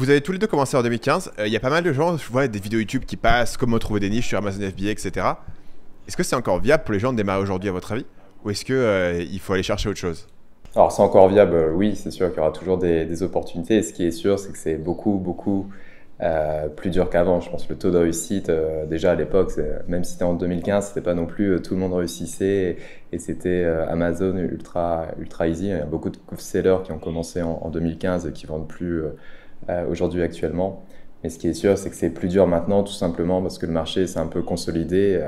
Vous avez tous les deux commencé en 2015. Il y a pas mal de gens, je vois des vidéos YouTube qui passent, comment trouver des niches sur Amazon FBA, etc. Est-ce que c'est encore viable pour les gens de démarrer aujourd'hui, à votre avis? Ou est-ce que il faut aller chercher autre chose? Alors, c'est encore viable, oui, c'est sûr qu'il y aura toujours des opportunités. Et ce qui est sûr, c'est que c'est beaucoup plus dur qu'avant. Je pense que le taux de réussite, déjà à l'époque, même si c'était en 2015, c'était pas non plus tout le monde réussissait et c'était Amazon ultra easy. Il y a beaucoup de sellers qui ont commencé en 2015 et qui vendent plus aujourd'hui actuellement. Mais ce qui est sûr, c'est que c'est plus dur maintenant, tout simplement parce que le marché s'est un peu consolidé.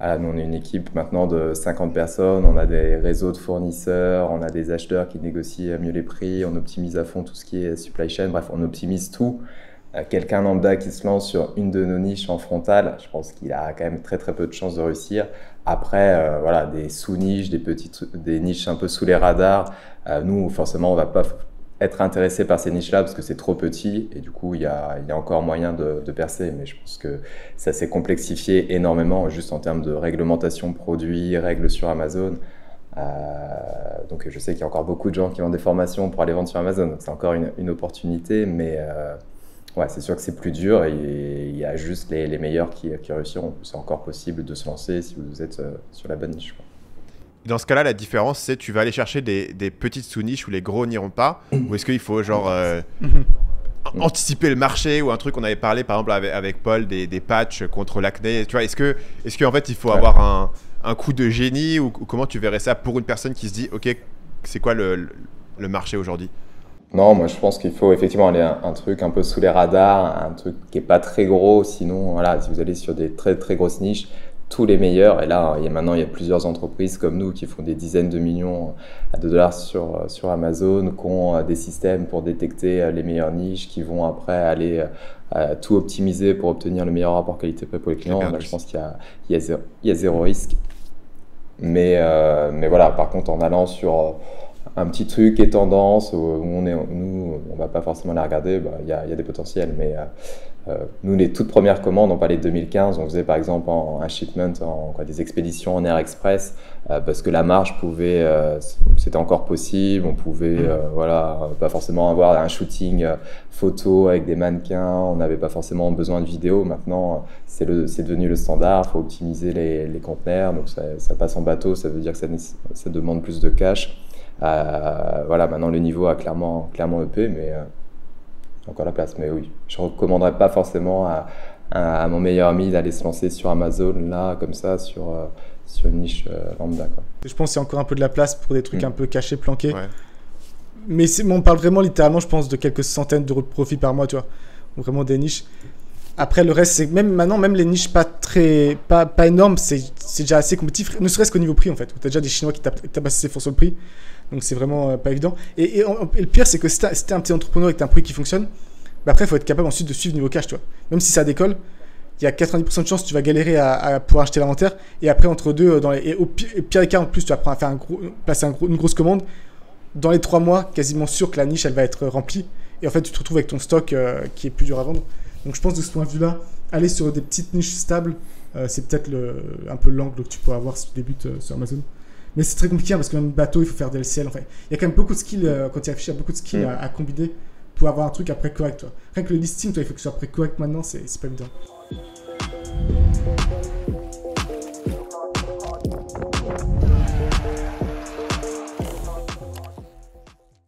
Nous, on est une équipe maintenant de 50 personnes, on a des réseaux de fournisseurs, on a des acheteurs qui négocient mieux les prix, on optimise à fond tout ce qui est supply chain, bref, on optimise tout. Quelqu'un lambda qui se lance sur une de nos niches en frontal, je pense qu'il a quand même très peu de chances de réussir. Après, voilà, des sous-niches, des niches un peu sous les radars, nous, forcément, on va pas être intéressé par ces niches-là parce que c'est trop petit et du coup, il y a encore moyen de percer. Mais je pense que ça s'est complexifié énormément juste en termes de réglementation produits, règles sur Amazon. Donc, je sais qu'il y a encore beaucoup de gens qui ont des formations pour aller vendre sur Amazon. Donc, c'est encore une opportunité, mais ouais, c'est sûr que c'est plus dur et il y a juste les meilleurs qui réussiront. C'est encore possible de se lancer si vous êtes sur la bonne niche, quoi. Dans ce cas-là, la différence, c'est tu vas aller chercher des petites sous-niches où les gros n'iront pas, ou est-ce qu'il faut genre anticiper le marché ou un truc qu'on avait parlé par exemple avec Paul des patchs contre l'acné, tu vois, est-ce qu'en fait il faut avoir un coup de génie ou comment tu verrais ça pour une personne qui se dit ok, c'est quoi le marché aujourd'hui? Non, moi je pense qu'il faut effectivement aller un truc un peu sous les radars, un truc qui est pas très gros, sinon voilà, si vous allez sur des très grosses niches, tous les meilleurs, et là maintenant il y a plusieurs entreprises comme nous qui font des dizaines de millions de dollars sur Amazon, qui ont des systèmes pour détecter les meilleures niches, qui vont après aller tout optimiser pour obtenir le meilleur rapport qualité-prix pour les clients. Là, je pense qu'il y a zéro risque. Mais voilà, par contre en allant sur un petit truc qui est tendance, où nous, on va pas forcément la regarder, il y a des potentiels. Mais nous, les toutes premières commandes, on parlait de 2015, on faisait par exemple un shipment, des expéditions en Air Express, parce que la marge pouvait, c'était encore possible, on pouvait pas forcément avoir un shooting photo avec des mannequins, on n'avait pas forcément besoin de vidéo. Maintenant, c'est devenu le standard, il faut optimiser les conteneurs, donc ça passe en bateau, ça veut dire que ça demande plus de cash. Voilà, maintenant le niveau a clairement upé, mais encore la place. Mais oui, je recommanderais pas forcément à mon meilleur ami d'aller se lancer sur Amazon là comme ça sur une niche lambda, quoi. Je pense qu'il y a encore un peu de la place pour des trucs un peu cachés, planqués. Ouais. Mais on parle vraiment littéralement, je pense, de quelques centaines d'euros de profit par mois, tu vois. Donc vraiment des niches. Après, le reste, c'est même les niches pas énormes, c'est déjà assez compétitif, ne serait-ce qu'au niveau prix, en fait. Tu as déjà des Chinois qui tapent assez fort sur le prix. Donc, c'est vraiment pas évident. Et le pire, c'est que si t'es un petit entrepreneur et que t'as un produit qui fonctionne, après, il faut être capable ensuite de suivre niveau cash, tu vois. Même si ça décolle, il y a 90% de chances que tu vas galérer à pouvoir acheter l'inventaire. Et après, entre deux, et au pire des cas, en plus, tu vas placer une grosse commande. Dans les 3 mois, quasiment sûr que la niche, elle va être remplie. Et en fait, tu te retrouves avec ton stock qui est plus dur à vendre. Donc je pense de ce point de vue-là, aller sur des petites niches stables, c'est peut-être un peu l'angle que tu peux avoir si tu débutes sur Amazon. Mais c'est très compliqué parce que même bateau, il faut faire des LCL. Enfin, il y a quand même beaucoup de skills, quand tu affiches, il y a beaucoup de skills à combiner pour avoir un truc après correct. Toi. Rien que le listing, toi, il faut que ce soit après correct maintenant, c'est pas évident.